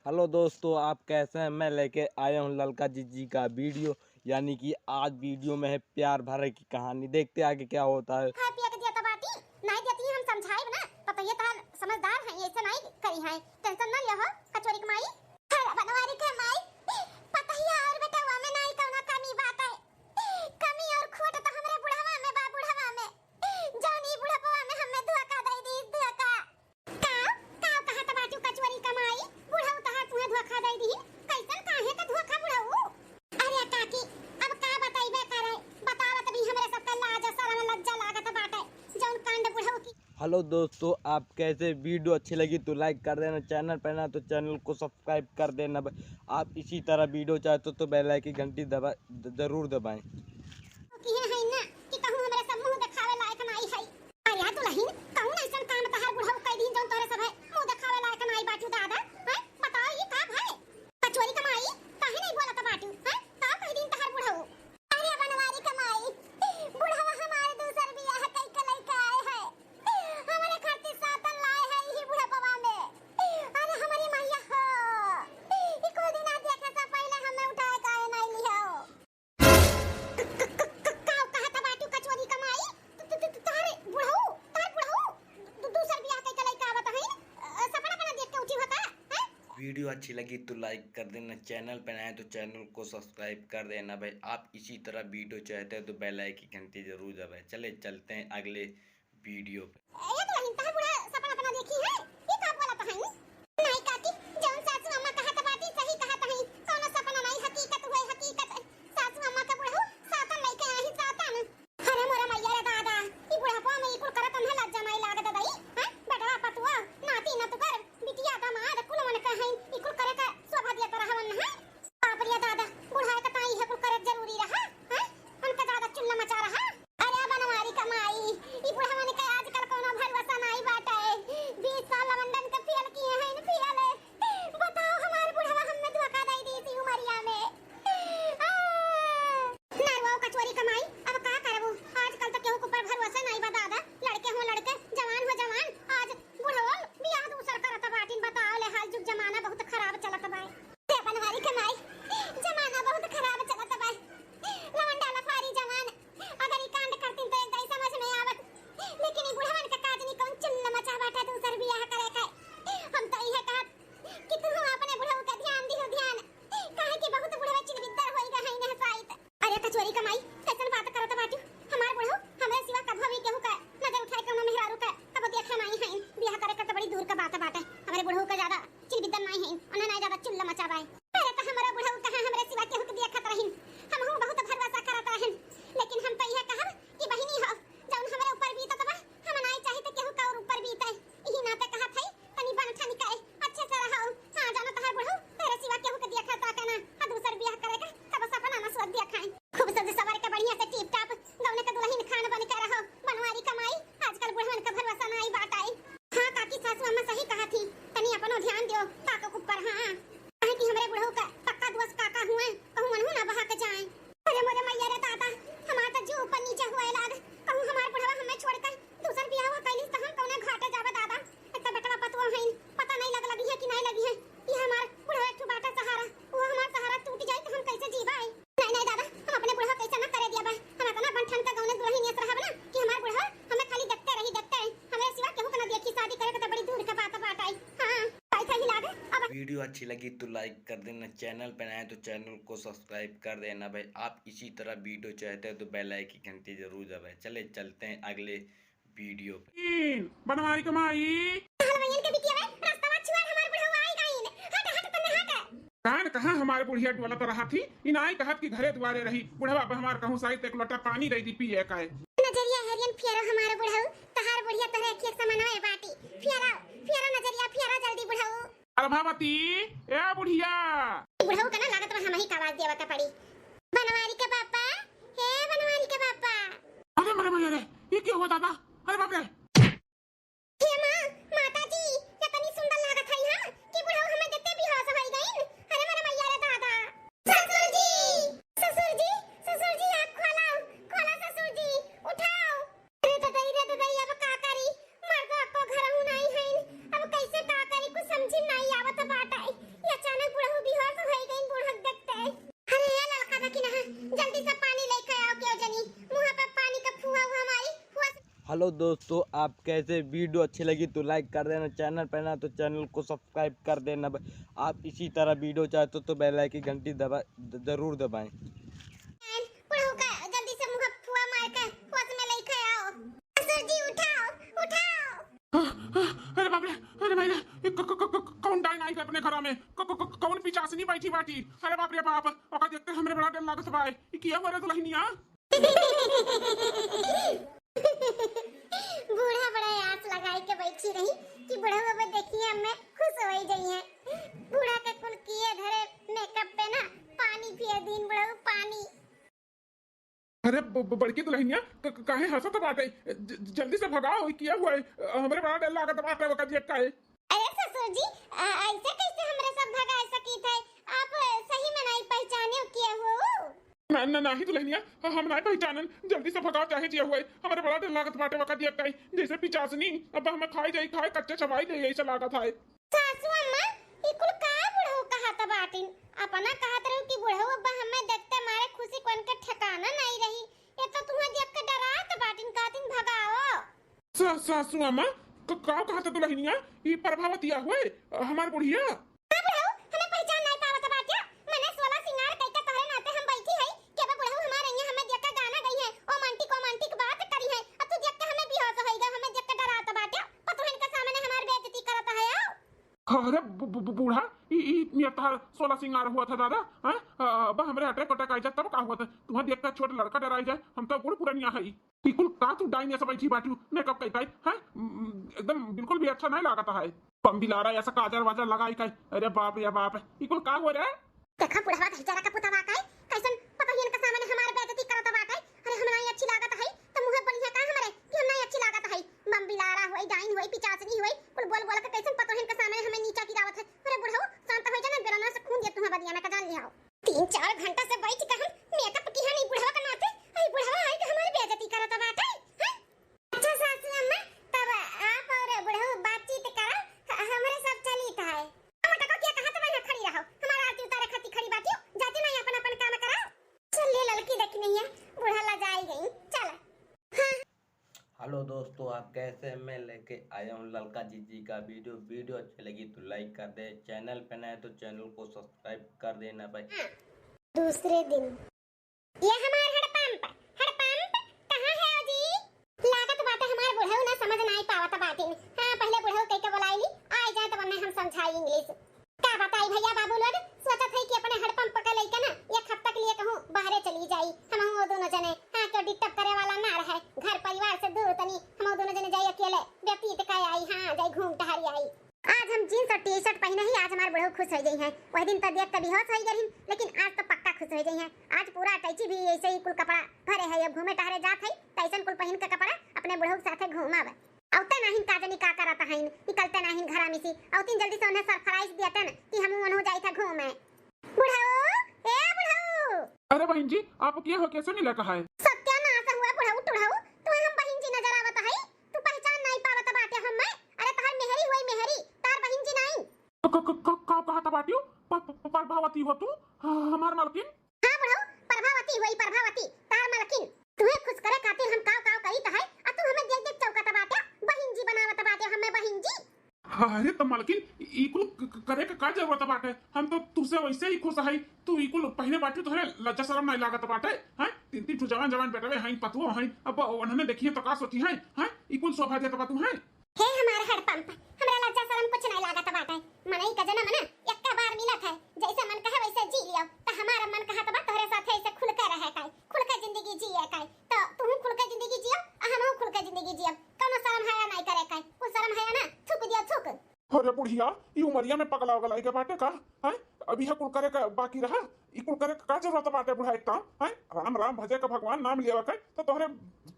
Hello दोस्तों, आप कैसे हैं। मैं लेके आया हूँ ललका जी का वीडियो। यानी कि आज वीडियो में है प्यार भरे की कहानी। देखते आगे क्या होता है। खाए पिए के दिया बाटी नहीं देती हम समझाए ना। पता ये तार समझदार है, ऐसे नहीं करी है। टेंशन ना लियो हो कचोरी कमाई बनवारी के माई। पता ही और बेटा वा में नहीं कौनो कमी बात है। कमी और खोट तो हमरे बुढ़ावा में बा। बुढ़ावा में जौनी बुढ़ावा में हमें धोखा दे दी। धोखा का कहा त बाटू कचोरी कमाई। बुढ़ाऊ तहा तुहे धोखा दे दी। कैसन काहे त धोखा बुढ़ाऊ। अरे काकी अब का बताइबे करे। बतावत भी हमरे सब का लाज शरम लज्जा लागत बाटे। जौन कांड बुढ़ाऊ की। हेलो दोस्तों, आप कैसे। वीडियो अच्छी लगी तो लाइक कर देना, चैनल पर ना तो चैनल को सब्सक्राइब कर देना। आप इसी तरह वीडियो चाहते तो बेल आइकन की घंटी जरूर दबाएं। की है ना कि कहूं हमरे सब मुंह दिखावे लायक नहीं है। अरे तू लहिन कहूं ऐसन काम तहार बुढ़ाऊ कई दिन जौन तोरे सब है मुंह दिखावे लायक नहीं बाटू दादा। हैं बताओ ये का भाई कचोरी कमाई काहे नहीं बोलत बाटू। हैं का कई दिन तहार बुढ़ाऊ। अरे बनवारी कमाई बुढ़ावा हमारे दूसर बियाह कई कलई का आए है। हमरे खातिर सातन लाए है ही बुढ़ापा में। अरे हमारी मैया हो ई को दिन आ देखे से पहले हमें उठाए काहे नहीं लियो। वीडियो अच्छी लगी तो लाइक कर देना, चैनल पर आए तो चैनल को सब्सक्राइब कर देना भाई। आप इसी तरह वीडियो चाहते हैं तो बेल आइकन की घंटी जरूर दबाएं। चले चलते हैं अगले वीडियो पे। वीडियो अच्छी लगी तो लाइक कर देना, चैनल पर आए तो चैनल को सब्सक्राइब कर देना भाई। आप इसी तरह वीडियो चाहते हैं तो बेल आइकन की घंटी जरूर दबाएं। चले चलते हैं अगले वीडियो पे। बनवारी कमाई कान कहाँ हमारे बुढ़िया डोला तो रहा थी। इनाई कहत की घरे द्वारे रही बुढ़वा हमार कहूँ सहित एक लोटा पानी दे दी पिए का नजरिया हेरियन फेरो हमारा बुढ़ऊ तहार बुढ़िया तोरे एक समान है बाटी। फेरो फेरो नजरिया फेरो जल्दी बुढ़ऊ। प्रभावती ए बुढ़िया बुढ़ऊ का ना लागत में हम ही आवाज देवा का पड़ी। बनवारी के पापा हे बनवारी के पापा। अरे मरे मरे रे ये क्या हुआ दादा। अरे बाप रे हे मां माताजी ये तनी सुंदर लागत है हां कि बुढ़ऊ हमें देते भी होश होई गई। अरे मेरे मैया रे दादा। ससुर जी आँख खोलो खोलो ससुर जी उठाओ। अरे तो दई अब का करी मर्द को घर हूं नहीं है। अब कैसे का करी कुछ समझ नहीं आवत बाटा। या हेलो दोस्तों, आप कैसे? वीडियो अच्छी लगी तो लाइक कर देना, चैनल पर ना तो चैनल को सब्सक्राइब कर देना भाई। आप इसी तरह वीडियो चाहते हो तो बेल आइकन की घंटी जरूर दबाएं। बुढ़ऊ का जल्दी से मुंह फुआ मार के होश में लेके आओ। ससुर जी उठाओ उठाओ। अरे बाप रे, अरे भाई ये कौन डाइन आई है अपने घर में? कौन पिचासनी बैठी बाटी? अरे बाप रे बाप, ओका देखते हमरे बड़ा डर लागत बा। ई किया हो रे दुल्हनिया? बूढ़ा बड़ा आस लगाई के बैठी रही कि बुढ़ऊ अब देखिए हमें खुश होई गई है। बूढ़ा के कुल किए धरे मेकअप पे ना पानी पिए दिन बुढ़ऊ पानी। अरे बड़की दुल्हनिया काहे हंसत बाटे? जल्दी से भगाओ, ई किया हुआ है? हमरे बड़ा डर लागत बाटे ओका देख के। अरे ससुर जी ऐसे कैसे हमरे सब भगा सकी थे? आप सही में नहीं पहचाने किए हो। ना ना नहीं दुल्हनिया, हम नहीं पहचानन। जल्दी से भगाओ चाहे जिया हुआ है। हमरे बड़ा डर लागत बाटे ओका देख के, जैसे पिचासनी अब हमें खाई जाई, खाए कच्चे चबाई दे ऐसा लागत है। सासू अम्मा ई कुल का बुढ़ऊ कहत बाटिन? अपना कहत रहू कि बुढ़ऊ अब हमें देखते मारे खुशी कोन के ठिकाना नहीं रही। ये तो तुम्हें देख के डरात बाटिन, कहतिन भगाओ। सासू अम्मा का कहत दुल्हनिया? ई प्रभावतिया हुए हमार बुढ़िया। हां बुढ़ऊ हमें पहचान नहीं पावत बाटिया। मैंने 16 सिंगार कई के तोहरे नाते हम बैठी है कि अब बुढ़ऊ हमारे यहाँ हमें देख के गाना गई है, रोमांटिक बात करी है। अब तू देख के हमें बेहोश होई गई, हमें देख के डरात बाटिया। पतोहन के सामने हमार बेइज्जती करत है। अरे बूढ़ा, ई नियता 16 सिंगार हुआ था दादा। हां अब हमरे अटैक अटैक आई जाए तब का हुआ था? तुम्हें देख कर छोटा लड़का डराई जाए, हम तो बूढ़ पुरानिया है। बिल्कुल का तू डाइन ऐसा बैठी बाटू मेकअप कई हैं? एकदम बिल्कुल भी अच्छा नहीं लागता है। पम बिलारा ऐसा काजर वाजर लगाई कई। अरे बाप रे बाप, बिल्कुल का हो रे? देखा बुढ़वा बेचारा का पुतवा काई कैसन पतोहिन के सामने हमार बेइज्जती करत बा काई। अरे हम नहीं अच्छी लागत है तो मुंह बढ़िया का हमरे कि हम नहीं अच्छी लागत है। बम बिलारा होई, डाइन होई, पिचासनी होई, कुल बोल बोल के कैसन पतोहिन के सामने हमें नीचा गिरावत है। अरे बुढ़ऊ शांत हो जा ना, बेरना से खून दे तुम्हें बदियाना का जान लियाओ। 3-4 घंटा से बैठ के हम मेकअप की हनी बुढ़वा का नाते अरे बुढ़वा आई के हमारी बेइज्जती करत बा काई। अच्छा सासू अम्मा तब आप और बुढ़ऊ बातचीत करा, हमरे सब चली है। हम टका क्या कहत बा, खड़ी रहो। हमारा आरती उतारे खाती खड़ी बाटियो, जाते नहीं अपन अपन काम कराओ। चल ले लड़की देखी नहीं है, बूढ़ा ला जाई गई। चल हेलो दोस्तों, आप कैसे? मैं लेके आया हूँ ललका जीजी का वीडियो अच्छी लगी तो लाइक कर दे, चैनल पे नए तो चैनल को सब्सक्राइब कर देना भाई। दूसरे दिन ये हमार हड़पंप कहाँ है ओ जी? लागत बात हमार बुढ़ऊ ना समझ नहीं पावत बाटिन। हां पहले बुढ़ऊ कह के बुलाईली, आ जाए तब हम समझाई इंग्लिश। क्या बताई भैया बाबू लोग सोचत है कि अपने हड़पंप का लेके ना एक हफ्ता के लिए कहूं बाहर चली जाई। हम वो दोनों जने हां तो डिस्टर्ब करे वाला ना रहे, घर परिवार से दूर तनी हम दोनों जने जाई अकेले व्यतीत का आई। हां जाई घूम टहरी आई। आज हम जींस और टी-शर्ट पहने ही आज हमार बुढ़ऊ खुश हो गई हैं। वह दिन तो देख के बेहोश हो गई, लेकिन आज तो पक्का खुश हो गई हैं। आज पूरा टैची भी ऐसे ही कुल कपड़ा भरे है, अब घूमे टहरे जात है तैसन कुल पहन के कपड़ा अपने बुढ़ऊ के साथे घूमावे। औते नहीं काजनी का करत है, निकलते नहीं घरा में से औतिन जल्दी से उन्हें सरप्राइज देतन कि हम उन्हों जाई था घूमे। बुढ़ऊ ए बुढ़ऊ। अरे बहन जी आप किया हो, कैसे मिला कहा है? सत्यानाश हुआ बुढ़ऊ टुढ़ऊ, तू हम बहन जी नजर आवत है, तू पहचान नहीं पावत बाटे हमें। अरे तहर मेहरी होई मेहरी, तार बहन जी नहीं। का कहा था बाटियो? प्रभावती हो तू हमार मालकिन? हां बुढ़ऊ प्रभावती होई प्रभावती, तार मालकिन। तुम्हें खुश करे खातिर हम काव काव करी है, आ तू हमें देख देख चौकत बाटे बहन जी बनावत बाटे हमें बहन जी। अरे तो मालकिन इकुल करे का जरूरत बाटे? हम तो तुझसे वैसे ही खुश है। तू इकुल पहले बाटी तो लज्जा शर्म नहीं लागत बाटे हैं? तीन जवान जवान बेटवे हैं, पतुओ हैं, अब उन्होंने देखिए तो का सोची है हैं? इकुल शोभा देत बा तू हैं? हे हमार हड़पंप, हमरा लज्जा शर्म कुछ नहीं लागत बाटे। मनई का जन्म ना एक बार मिलत है, जैसे मन कहे वैसे जी लियो। तो हमारा मन कहत बा तोहरे साथे ऐसे खुल के रहे काई, खुल के जिंदगी जिए काई। तो तू खुल के जिंदगी जियो, हमहु खुल के जिंदगी जियो। कोनो शर्म हया नहीं करे काई, कुछ शर्म हया ना थूक दियो थूक। अरे बुढ़िया ई उमरिया में पगला उगलाई के बाटे का हैं? अभी है कुल करे का बाकी रहा। ई कुल करे का जरूरत बाटे बुढ़ा? एक काम हैं, राम राम भजे का भगवान नाम लिया के तो तोहरे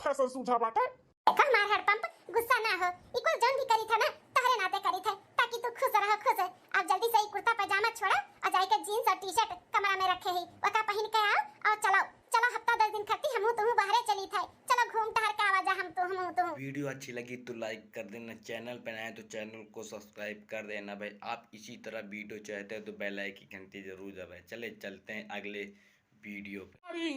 फैसल सूझा बाटे। देखा मार हड़पंप गुस्सा ना हो, इकुल जन भी करी था ना तहरे नाते करी था ताकि तू खुश रह खुश। अब जल्दी से कुर्ता पैजामा छोड़ा और जाके जींस और टी-शर्ट कमरा में रखे ही वका पहन के आओ और चलो चलो हफ्ता 10 दिन खाती हमहु तुहु बाहर चली थे। चलो घूम टहर के आवा जा हम तुहु। वीडियो अच्छी लगी तो लाइक कर देना, चैनल पे नए तो चैनल को सब्सक्राइब कर देना भाई। आप इसी तरह वीडियो चाहते हैं तो बेल आइकन की घंटी जरूर दबाएं। चले चलते हैं अगले वीडियो पे। अरे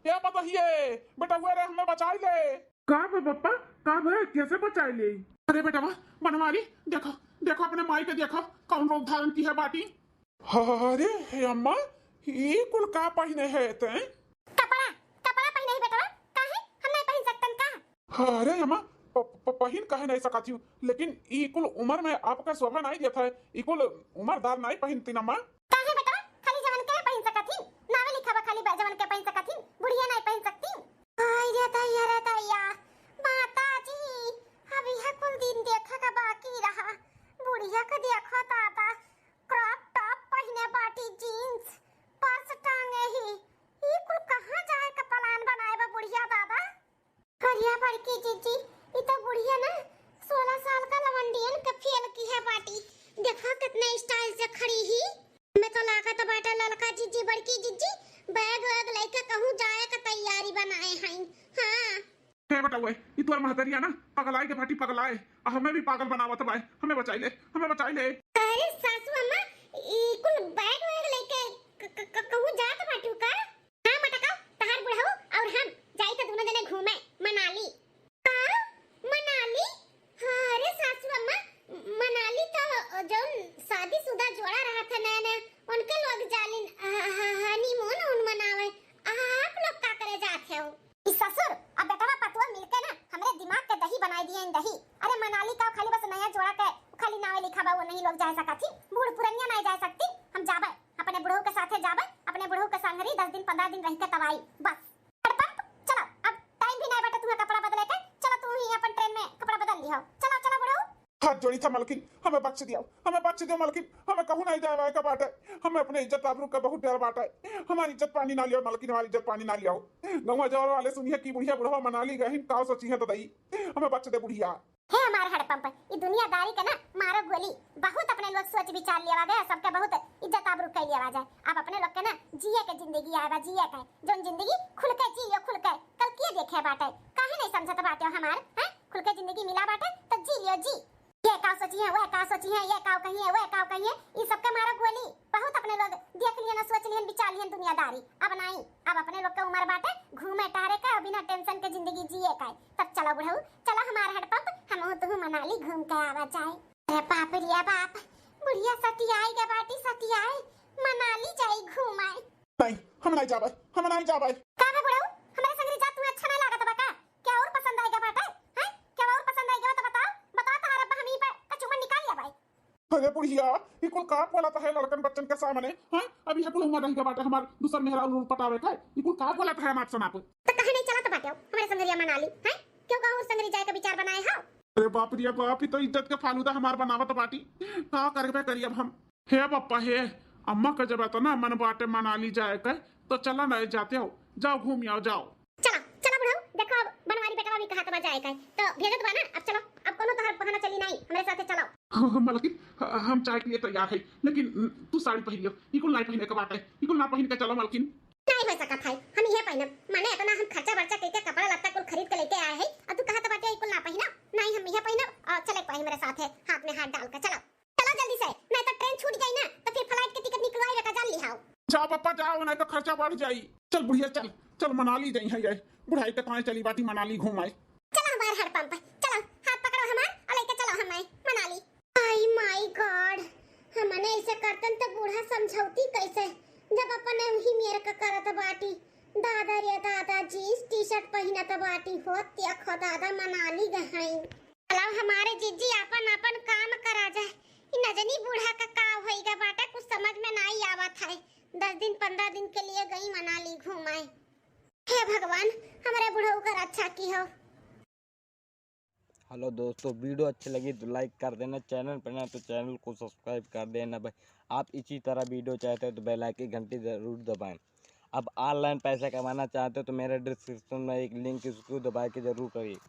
ये बताइए बेटा हुए रे हमें बचा ले। का बे पप्पा कब है कैसे बचाए ले? अरे बेटा वाह बनवारी देखो देखो अपने माई के देखो कौन रूप धारण की है बाटी। अरे हे अम्मा ये कुल का पहने है ते? कपड़ा कपड़ा पहने ही बेटा काहे हम नहीं पहन सकतन का? अरे अम्मा पहन कहे नहीं सकती हूँ लेकिन ई कुल उम्र में आपका शोभा नहीं देता है। ई कुल उम्रदार नहीं पहनती ना माँ। काहे बेटा खाली जवन के पहन सकती नावे लिखा बा खाली जवन के पहन सकती बुढ़िया नहीं पहन सकती। आई रे दैया माता जी अभी है कुल दिन देखा का बाकी रहा बुढ़िया का देखो ताता क्रॉप टॉप पहने बाटी जीन्स पर्स टांगे ही ये कुल कहां जाए का प्लान बनाए बा बुढ़िया दादा करिया बड़की जीजी ये तो बुढ़िया ना 16 साल का लवंडियन का फेल की है बाटी देखो कितने स्टाइल से खड़ी ही। मैं तो लागत बाटा ललका जीजी बड़की जीजी बैग वैग लेके कहूं जाए का तैयारी बनाए हैं। हां हे बेटा वो ई तोर महतरिया ना पगलाए के फाटी पगलाए हमें भी पागल बनावत बाय हमें बचाई ले। अरे सासू अम्मा ई कुल बैग वैग लेके कहूं जात बाटू का? हां मटका तहार बुढ़ाऊ और हम जाई त दोनों जने घूमे मनाली। का मनाली? अरे सासू अम्मा मनाली तो जौन शादीशुदा जोड़ा रहा था नया उनके लोग जालिन हनीमून उन मनावे आप लोग का करे जाते हो? इस ससुर अब बेटा पतुआ मिलके ना हमरे दिमाग के दही बनाई दिए इन दही। अरे मनाली का खाली बस नया जोड़ा के खाली नावे लिखा बा वो नहीं लोग जा सकती बूढ़ पुरनिया नहीं जा सकती। हम जाबे अपने बुढ़ऊ के साथे जाबे अपने बुढ़ऊ के संगरी 10 दिन 15 दिन रह के तवाई बस। पंप चलो अब टाइम भी नहीं बेटा तुम्हें कपड़ा बदले के चलो तू ही अपन ट्रेन में कपड़ा बदल लियो चलो चलो बुढ़ऊ। हाथ जोड़ी था मलकिन हमें बख्श दियो मलकिन हमें कहूँ नहीं जाए का बात है। हमें अपने इज्जत आबरू का बहुत डर बात है। हमारी इज्जत पानी ना लियो मलकिन हमारी इज्जत पानी ना लियो। गौवा जवर वाले सुनिए की बुढ़िया बुढ़वा मनाली गहिन काव सोची है तो दई हमें बख्श दे बुढ़िया। हे हमारे हड़पंप ये दुनियादारी के ना मारो गोली बहुत अपने लोग सोच विचार लिया गया सबके बहुत इज्जत आबरू कर लिया जाए। आप अपने लोग के ना जिए के जिंदगी आएगा जिए के जो जिंदगी खुल के जियो खुल के कल किए देखे बाटे काहे नहीं समझत बाटे हमार हैं खुल के जिंदगी मिला बाटे तो जी लियो जी। ये का सोची है वो का सोची है ये का कही है वो का कही है ये सबके मारो गोली बहुत अपने लोग देख लिए ना सोच लिए विचार लिए दुनियादारी अब नहीं अब अपने लोग के उम्र बाटे घूमे टहरे का बिना टेंशन के जिंदगी जिए का तब चलो बुढ़ऊ चलो हमारे हड़पंप हम तू मनाली घूम के आवा जाए। अरे बाप रे बाप बुढ़िया सतियाई के बाटी सतियाई मनाली जाई घूमाए। नहीं हम नहीं जाबे का बे बुढ़ऊ हमारे संग जा तू अच्छा नहीं लागत बा का क्या और पसंद आएगा बाटे हैं क्या और पसंद आएगा तो बताओ तारा अब हम ही पे कचुमन निकाल लिया भाई। अरे बुढ़िया ये कुल का बोला है लड़कन बच्चन के सामने हां अभी है कुल उम्र रही के बाटे हमार दूसर मेहरा रूल पटावे का ये कुल का बोला है मात सुना तो कहे नहीं चला तो बाटे हमारे संगरिया मनाली हैं क्यों का और संगरी जाए का विचार बनाए हो? अरे बाप रे बाप ये तो इज्जत के फालूदा हमार बनावत बाटी का करबे करी अब हम। हे पप्पा हे अम्मा का जब तो ना मन बाटे मनाली जाए का तो चला ना जाते हो जाओ घूम आओ जाओ। चलो चलो बुढ़ऊ देखो अब बनवारी बेटा भी कहा तो जाए का तो भेजत बा ना अब चलो अब कोनो तो हर बहाना चली नहीं हमारे साथे चलो। मलकिन हम चाय के लिए तैयार है लेकिन तू साड़ी पहन लियो ये कुल नहीं पहने के बात है ये कुल ना पहन के चलो मलकिन। नहीं हो सकत है हम ये पहनब माने इतना हम खर्चा बर्चा करके कपड़ा लत्ता कुल खरीद के लेके आए हैं अब तू कहा तो बाटे कुल ना पहना नहीं हम ये पहनब और चले पाई मेरे साथ है हाथ में हाथ डाल के चलो चलो जल्दी से नहीं तो ट्रेन छूट जाए ना तो फिर फ्लाइट के टिकट निकलवाई का जान लिहाओ। जाओ पापा जाओ नहीं तो खर्चा बढ़ जाई। चल बुढ़िया चल चल मनाली जाई है बुढ़ाई के कहां चली बाटी मनाली घूमाए। चलो हमारे हड़पंप चलो हाथ पकड़ो हमार और लेके चलो हमें मनाली। आई माय गॉड हमने ऐसे करतन तो बूढ़ा समझौती कैसे जब अपन वही मेरे का करत बाटी दादा रे दादा जीन्स टी शर्ट पहनत बाटी हो देखो दादा मनाली गई। चलो हमारे जीजी अपन अपन काम करा जाए इ नजनी बूढ़ा का होइगा बाटा कुछ समझ में नहीं आवत है 10 दिन 15 दिन के लिए गई मनाली घूमाए। हे भगवान हमारे बुढ़ऊ का रक्षा की हो। हेलो दोस्तों वीडियो अच्छी लगी तो लाइक कर देना चैनल पर ना तो चैनल को सब्सक्राइब कर देना भाई। आप इसी तरह वीडियो चाहते हो तो बेल आइकन की घंटी ज़रूर दबाएं। अब ऑनलाइन पैसा कमाना चाहते हो तो मेरे डिस्क्रिप्शन में एक लिंक इसको दबा के ज़रूर करिए।